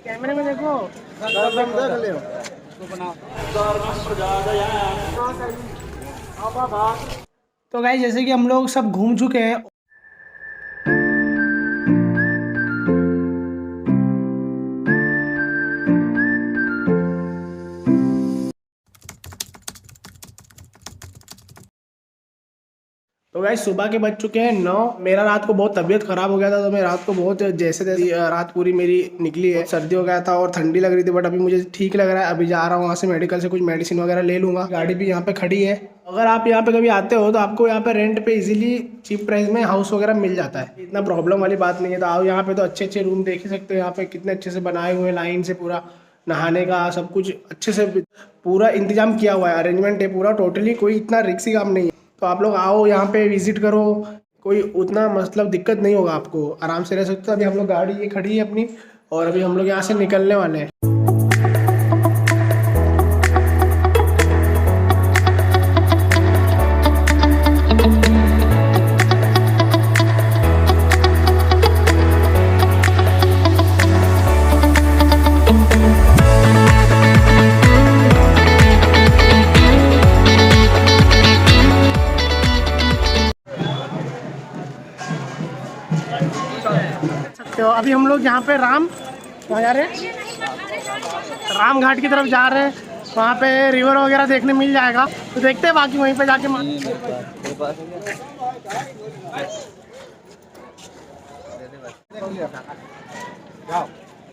कैमरे में देखो। तो गाइस जैसे कि हम लोग सब घूम चुके हैं। तो गाइस सुबह के बज चुके हैं 9। मेरा रात को बहुत तबीयत खराब हो गया था, तो मैं रात को बहुत जैसे तैसे रात पूरी मेरी निकली है। सर्दी हो गया था और ठंडी लग रही थी, बट अभी मुझे ठीक लग रहा है। अभी जा रहा हूँ वहाँ से मेडिकल से कुछ मेडिसिन वगैरह ले लूंगा। गाड़ी भी यहाँ पे खड़ी है। अगर आप यहाँ पे कभी आते हो तो आपको यहाँ पे रेंट पे इजीली चीप प्राइस में हाउस वगैरह मिल जाता है। इतना प्रॉब्लम वाली बात नहीं है। तो आओ यहाँ पे, तो अच्छे अच्छे रूम देख ही सकते हो। यहाँ पे कितने अच्छे से बनाए हुए हैं, लाइन से पूरा नहाने का सब कुछ अच्छे से पूरा इंतजाम किया हुआ है। अरेंजमेंट है पूरा टोटली, कोई इतना रिक्सी काम नहीं है। तो आप लोग आओ यहाँ पे विजिट करो, कोई उतना मतलब दिक्कत नहीं होगा, आपको आराम से रह सकते हो। अभी हम लोग गाड़ी ये खड़ी है अपनी, और अभी हम लोग यहाँ से निकलने वाले हैं। तो अभी हम लोग यहाँ पे कहाँ जा रहे हैं? राम घाट की तरफ जा रहे हैं। वहाँ पे रिवर वगैरह देखने मिल जाएगा, तो देखते हैं बाकी वहीं पे जाके।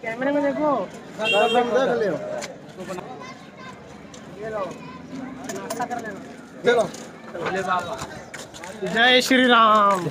कैमरे में देखो। जय श्री राम।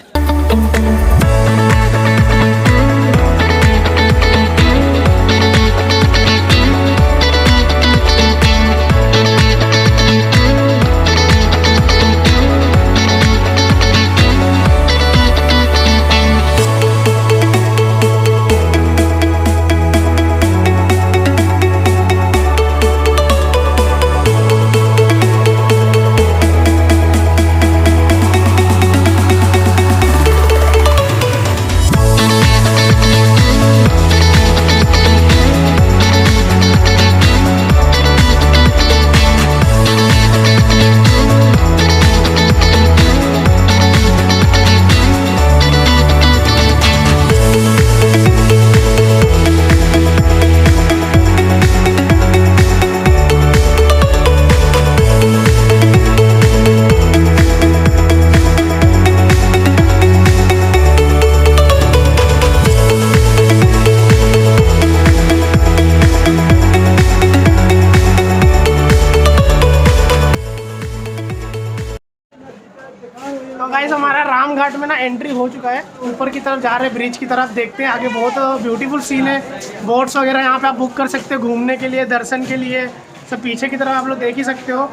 तो गाइस हमारा राम घाट में ना एंट्री हो चुका है। ऊपर की तरफ जा रहे हैं, ब्रिज की तरफ देखते हैं आगे। बहुत ब्यूटीफुल सीन है। बोट्स वगैरह यहाँ पे आप बुक कर सकते हो घूमने के लिए, दर्शन के लिए। सब पीछे की तरफ आप लोग देख ही सकते हो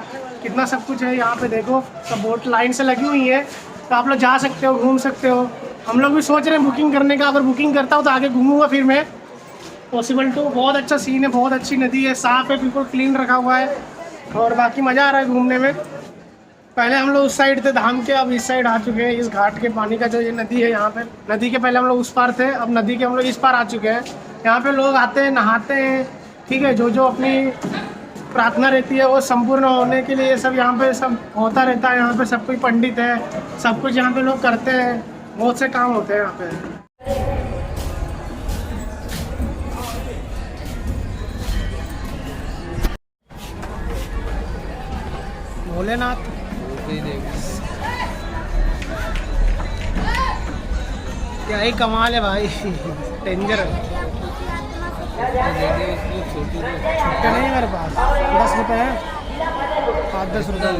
कितना सब कुछ है यहाँ पे। देखो सब बोट लाइन से लगी हुई है, तो आप लोग जा सकते हो, घूम सकते हो। हम लोग भी सोच रहे हैं बुकिंग करने का। अगर बुकिंग करता हूँ तो आगे घूमूंगा फिर मैं, पॉसिबल टू। बहुत अच्छा सीन है, बहुत अच्छी नदी है, साफ़ है, बिल्कुल क्लीन रखा हुआ है, और बाकी मज़ा आ रहा है घूमने में। पहले हम लोग उस साइड थे धाम के, अब इस साइड आ चुके हैं। इस घाट के पानी का जो ये नदी है यहाँ पे, नदी के पहले हम लोग उस पार थे, अब नदी के हम लोग इस पार आ चुके हैं। यहाँ पे लोग आते हैं, नहाते हैं, ठीक है। जो जो अपनी प्रार्थना रहती है वो संपूर्ण होने के लिए ये सब यहाँ पे सब होता रहता है। यहाँ पे सब कोई पंडित है, सब कुछ यहाँ पे लोग करते हैं। बहुत से काम होते हैं यहाँ पे। भोलेनाथ क्या ही कमाल है भाई। डेंजर है। छोटे नहीं है मेरे पास, 10 रुपये है, 5-10 रुपये।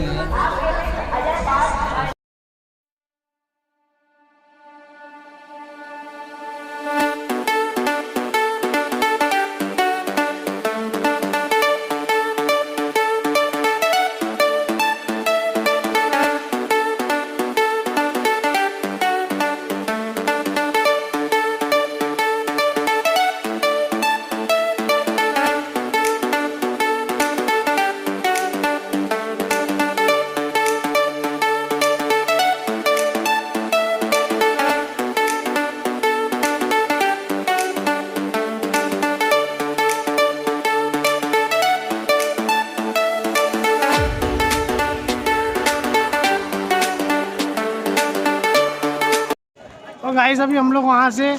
गाइस अभी हम लोग वहाँ से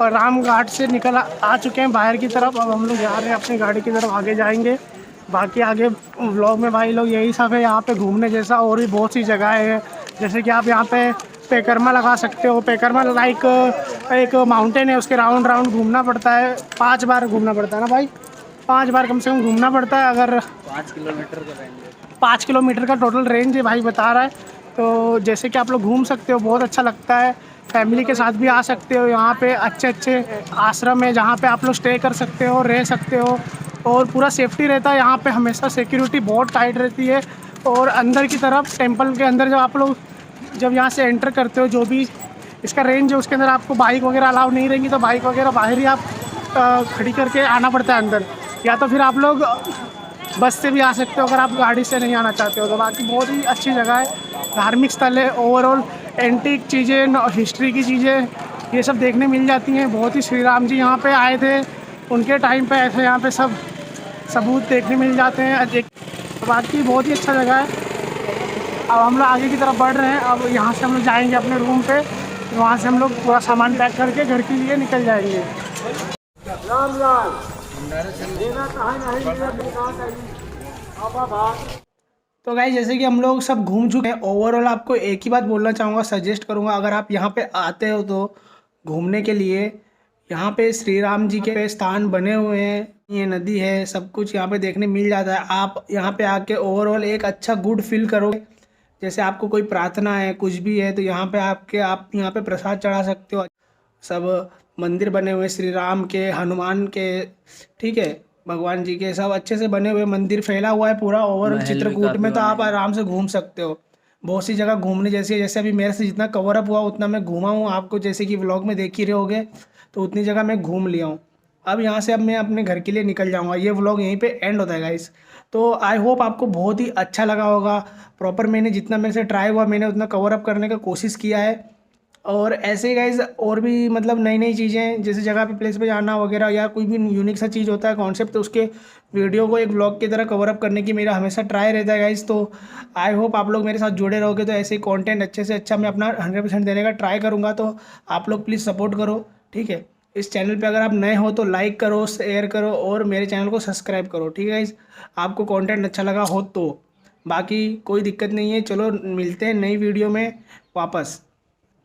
और रामघाट से निकल आ चुके हैं बाहर की तरफ। अब हम लोग जा रहे हैं अपनी गाड़ी की तरफ, आगे जाएंगे। बाकी आगे व्लॉग में भाई लोग यही सब है यहाँ पे घूमने जैसा, और भी बहुत सी जगह है। जैसे कि आप यहाँ पे पेकरमा लगा सकते हो। पेकरमा लाइक एक माउंटेन है, उसके राउंड राउंड घूमना पड़ता है, 5 बार घूमना पड़ता है ना भाई, 5 बार कम से कम घूमना पड़ता है। अगर 5 किलोमीटर का रेंज है, 5 किलोमीटर का टोटल रेंज है भाई बता रहा है। तो जैसे कि आप लोग घूम सकते हो, बहुत अच्छा लगता है। फैमिली के साथ भी आ सकते हो। यहाँ पे अच्छे अच्छे आश्रम है जहाँ पे आप लोग स्टे कर सकते हो, रह सकते हो, और पूरा सेफ्टी रहता है यहाँ पे। हमेशा सिक्योरिटी बहुत टाइट रहती है। और अंदर की तरफ टेंपल के अंदर जब आप लोग जब यहाँ से एंटर करते हो, जो भी इसका रेंज है उसके अंदर आपको बाइक वगैरह अलाउ नहीं रहेंगी, तो बाइक वगैरह बाहर ही आप खड़ी करके आना पड़ता है अंदर। या तो फिर आप लोग बस से भी आ सकते हो अगर आप गाड़ी से नहीं आना चाहते हो तो। बाकी बहुत ही अच्छी जगह है, धार्मिक स्थल है। ओवरऑल एंटीक चीज़ें, हिस्ट्री की चीज़ें, ये सब देखने मिल जाती हैं। बहुत ही श्री राम जी यहाँ पे आए थे, उनके टाइम पे ऐसे यहाँ पे सब सबूत देखने मिल जाते हैं। बाकी बहुत ही अच्छा जगह है। अब हम लोग आगे की तरफ बढ़ रहे हैं। अब यहाँ से हम लोग जाएंगे अपने रूम पे, वहाँ से हम लोग पूरा सामान पैक करके घर के लिए निकल जाएंगे। राम राम तो गाइस जैसे कि हम लोग सब घूम चुके हैं, ओवरऑल आपको एक ही बात बोलना चाहूँगा, सजेस्ट करूँगा अगर आप यहाँ पे आते हो तो घूमने के लिए। यहाँ पे श्री राम जी के स्थान बने हुए हैं, ये नदी है, सब कुछ यहाँ पे देखने मिल जाता है। आप यहाँ पे आके ओवरऑल एक अच्छा गुड फील करोगे। जैसे आपको कोई प्रार्थना है, कुछ भी है, तो यहाँ पे आप यहाँ पे प्रसाद चढ़ा सकते हो। सब मंदिर बने हुए श्री राम के, हनुमान के, ठीक है, भगवान जी के, सब अच्छे से बने हुए मंदिर फैला हुआ है पूरा ओवरऑल चित्रकूट में। तो आप आराम से घूम सकते हो। बहुत सी जगह घूमने जैसी है। जैसे अभी मेरे से जितना कवर अप हुआ उतना मैं घूमा हूँ, आपको जैसे कि व्लॉग में देख ही रहे होगे, तो उतनी जगह मैं घूम लिया हूँ। अब यहाँ से अब मैं अपने घर के लिए निकल जाऊँगा। ये व्लॉग यहीं पे एंड होता है गाइस। तो आई होप आपको बहुत ही अच्छा लगा होगा। प्रॉपर मैंने जितना मेरे से ट्राई हुआ मैंने उतना कवर अप करने का कोशिश किया है। और ऐसे ही गाइज और भी मतलब नई नई चीज़ें, जैसे जगह पे प्लेस पे जाना वगैरह, या कोई भी यूनिक सा चीज़ होता है कॉन्सेप्ट, तो उसके वीडियो को एक ब्लॉग की तरह कवर अप करने की मेरा हमेशा ट्राई रहता है गाइज। तो आई होप आप लोग मेरे साथ जुड़े रहोगे, तो ऐसे ही कंटेंट अच्छे से अच्छा मैं अपना 100% देने का ट्राई करूँगा। तो आप लोग प्लीज़ सपोर्ट करो, ठीक है। इस चैनल पे अगर आप नए हो तो लाइक करो, शेयर करो, और मेरे चैनल को सब्सक्राइब करो, ठीक है गाइज। आपको कंटेंट अच्छा लगा हो तो। बाकी कोई दिक्कत नहीं है। चलो मिलते हैं नई वीडियो में वापस।